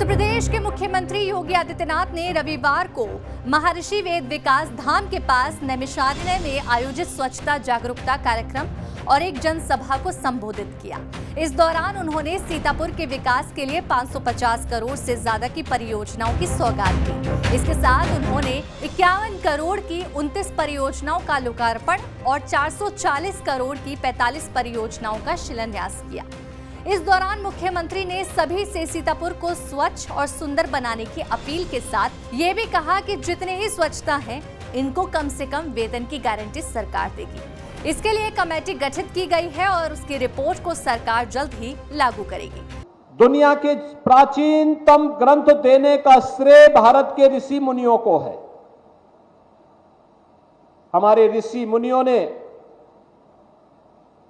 उत्तर प्रदेश के मुख्यमंत्री योगी आदित्यनाथ ने रविवार को महर्षि वेद विकास धाम के पास नैमिषारण्य में आयोजित स्वच्छता जागरूकता कार्यक्रम और एक जनसभा को संबोधित किया। इस दौरान उन्होंने सीतापुर के विकास के लिए 550 करोड़ से ज्यादा की परियोजनाओं की सौगात दी। इसके साथ उन्होंने 51 करोड़ की 29 परियोजनाओं का लोकार्पण और 440 करोड़ की 45 परियोजनाओं का शिलान्यास किया। इस दौरान मुख्यमंत्री ने सभी से सीतापुर को स्वच्छ और सुंदर बनाने की अपील के साथ ये भी कहा कि जितने ही स्वच्छता हैं, इनको कम से कम वेतन की गारंटी सरकार देगी। इसके लिए कमेटी गठित की गई है और उसकी रिपोर्ट को सरकार जल्द ही लागू करेगी। दुनिया के प्राचीनतम ग्रंथ देने का श्रेय भारत के ऋषि मुनियों को है। हमारे ऋषि मुनियों ने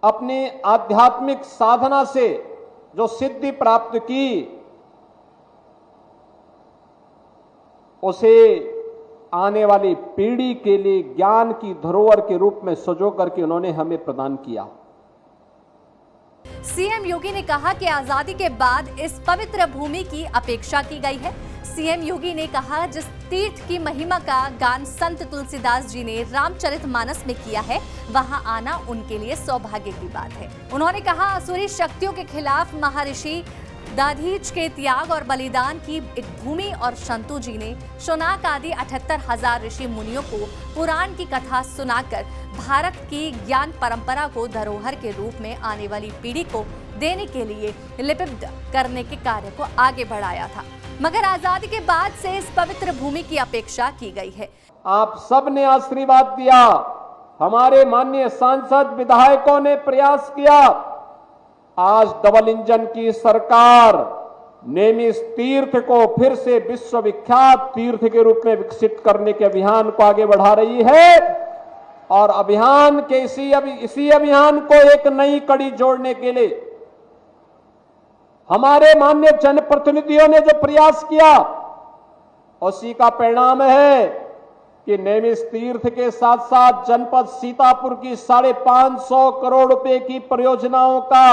अपनी आध्यात्मिक साधना से जो सिद्धि प्राप्त की, उसे आने वाली पीढ़ी के लिए ज्ञान की धरोहर के रूप में सजो करके उन्होंने हमें प्रदान किया। सीएम योगी ने कहा कि आजादी के बाद इस पवित्र भूमि की अपेक्षा की गई है। सीएम योगी ने कहा, जिस तीर्थ की महिमा का गान संत तुलसीदास जी ने रामचरितमानस में किया है, वहां आना उनके लिए सौभाग्य की बात है। उन्होंने कहा, असुरी शक्तियों के खिलाफ महर्षि दाधीच के त्याग और बलिदान की एक भूमि और शंतु जी ने शौनक आदि 78,000 ऋषि मुनियों को पुराण की कथा सुनाकर भारत की ज्ञान परंपरा को धरोहर के रूप में आने वाली पीढ़ी को देने के लिए लिपिबद्ध करने के कार्य को आगे बढ़ाया था। मगर आजादी के बाद से इस पवित्र भूमि की अपेक्षा की गई है। आप सब ने आशीर्वाद दिया, हमारे माननीय सांसद विधायकों ने प्रयास किया। आज डबल इंजन की सरकार नेमिष तीर्थ को फिर से विश्वविख्यात तीर्थ के रूप में विकसित करने के अभियान को आगे बढ़ा रही है और अभियान के इसी अभियान को एक नई कड़ी जोड़ने के लिए हमारे माननीय जनप्रतिनिधियों ने जो प्रयास किया, उसी का परिणाम है कि नेमिष तीर्थ के साथ साथ जनपद सीतापुर की 550 करोड़ रुपए की परियोजनाओं का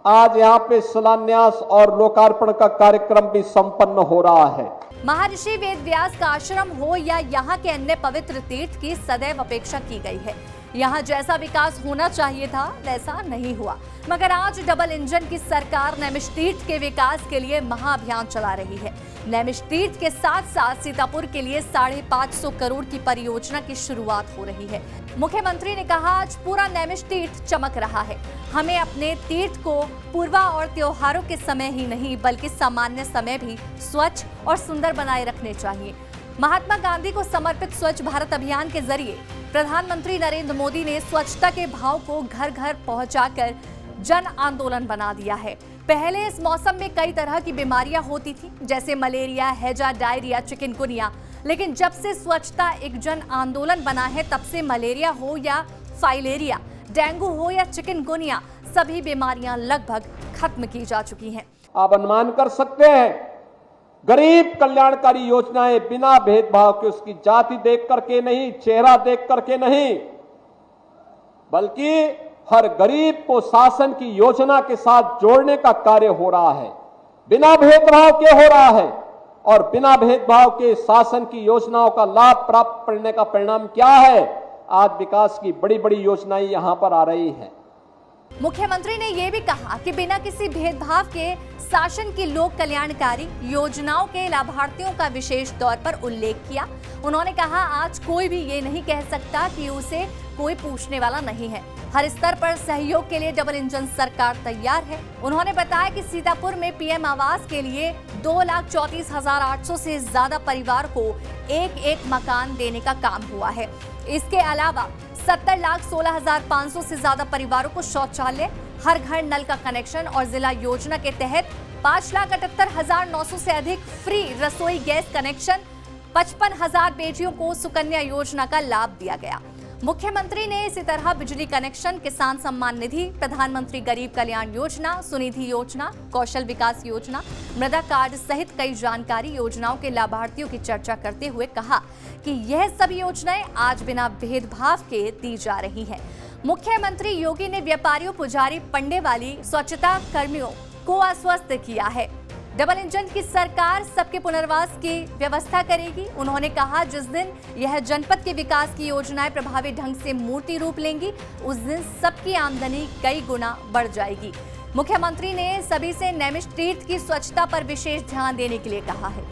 आज यहाँ पे शिलान्यास और लोकार्पण का कार्यक्रम भी संपन्न हो रहा है। महर्षि वेद व्यास का आश्रम हो या यहाँ के अन्य पवित्र तीर्थ की सदैव अपेक्षा की गई है। यहाँ जैसा विकास होना चाहिए था वैसा नहीं हुआ, मगर आज डबल इंजन की सरकार नैमिष तीर्थ के विकास के लिए महाअभियान चला रही है। नैमिष तीर्थ के साथ साथ सीतापुर के लिए 550 करोड़ की परियोजना की शुरुआत हो रही है। मुख्यमंत्री ने कहा, आज पूरा नैमिष तीर्थ चमक रहा है। हमें अपने तीर्थ को पूर्वा और त्योहारों के समय ही नहीं बल्कि सामान्य समय भी स्वच्छ और सुंदर बनाए रखने चाहिए। महात्मा गांधी को समर्पित स्वच्छ भारत अभियान के जरिए प्रधानमंत्री नरेंद्र मोदी ने स्वच्छता के भाव को घर घर पहुंचाकर जन आंदोलन बना दिया है। पहले इस मौसम में कई तरह की बीमारियां होती थी, जैसे मलेरिया, हैजा, डायरिया, चिकनगुनिया, लेकिन जब से स्वच्छता एक जन आंदोलन बना है, तब से मलेरिया हो या फाइलेरिया, डेंगू हो या चिकनगुनिया, सभी बीमारियां लगभग खत्म की जा चुकी हैं। आप अनुमान कर सकते हैं, गरीब कल्याणकारी योजनाएं बिना भेदभाव के, उसकी जाति देख करके नहीं, चेहरा देख करके नहीं, बल्कि हर गरीब को शासन की योजना के साथ जोड़ने का कार्य हो रहा है। बिना भेदभाव के हो रहा है और बिना भेदभाव के शासन की योजनाओं का लाभ प्राप्त करने का परिणाम क्या है? आज विकास की बड़ी बड़ी योजनाएं यहां पर आ रही है। मुख्यमंत्री ने यह भी कहा कि बिना किसी भेदभाव के शासन की लोक कल्याणकारी योजनाओं के लाभार्थियों का विशेष तौर पर उल्लेख किया। उन्होंने कहा, आज कोई भी ये नहीं कह सकता कि उसे कोई पूछने वाला नहीं है। हर स्तर पर सहयोग के लिए डबल इंजन सरकार तैयार है। उन्होंने बताया कि सीतापुर में पीएम आवास के लिए 2,34,800 से ज्यादा परिवार को एक मकान देने का काम हुआ है। इसके अलावा 70,16,500 से ज्यादा परिवारों को शौचालय, हर घर नल का कनेक्शन और जिला योजना के तहत 5,78,900 से अधिक फ्री रसोई गैस कनेक्शन, 55,000 बेटियों को सुकन्या योजना का लाभ दिया गया। मुख्यमंत्री ने इसी तरह बिजली कनेक्शन, किसान सम्मान निधि, प्रधानमंत्री गरीब कल्याण योजना, सुनिधि योजना, कौशल विकास योजना, मृदा कार्ड सहित कई जानकारी योजनाओं के लाभार्थियों की चर्चा करते हुए कहा कि यह सभी योजनाएं आज बिना भेदभाव के दी जा रही हैं। मुख्यमंत्री योगी ने व्यापारियों, पुजारी, पंडे वाली स्वच्छता कर्मियों को आश्वस्त किया है। डबल इंजन की सरकार सबके पुनर्वास की व्यवस्था करेगी। उन्होंने कहा जिस दिन यह जनपद के विकास की योजनाएं प्रभावी ढंग से मूर्ति रूप लेंगी, उस दिन सबकी आमदनी कई गुना बढ़ जाएगी। मुख्यमंत्री ने सभी से नैमिष तीर्थ की स्वच्छता पर विशेष ध्यान देने के लिए कहा है।